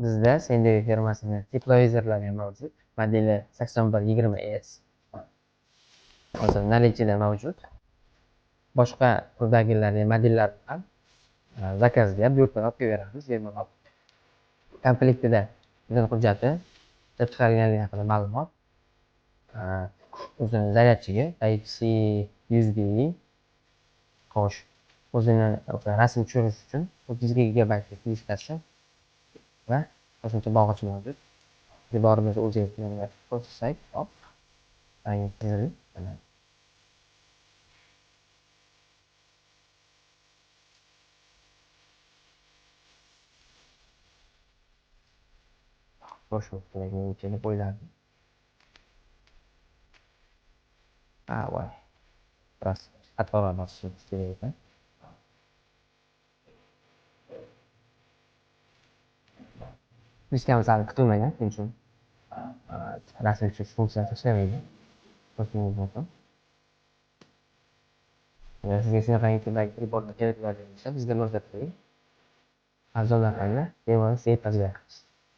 Bizda Senderi firmasini teplovizorlari ham mavjud. Modeli 8120S. Hozir наличиеda mavjud. Boshqa turdagi modellar ham zakazga buyurtma olib beramiz bemalol. Komplektida bizning hujjati, ishlab chiqarganligi haqida ma'lumot, o'zini zaryadchiga Type-C USB, xo'sh, o'zini rasm tushirish uchun 32 GB diskasi va qo'shimcha bog'ich mavjud. E'tiboringizni o'zingizga ko'rsatsak, hop, qo'shimchalarga deb o'yladim. Voy, biroz xatolar bosishimiz kerak ekan. Diskamiz hali kutilmagan, shuning uchun rasm tushish funksiyasi ishlamaydi. Ko'rsatib bo'ldim. Sizga shunaqangi pribor kerak bo'lsa bizga murojaat qiling. Arzon raqamga bemalol yetkazib beramiz.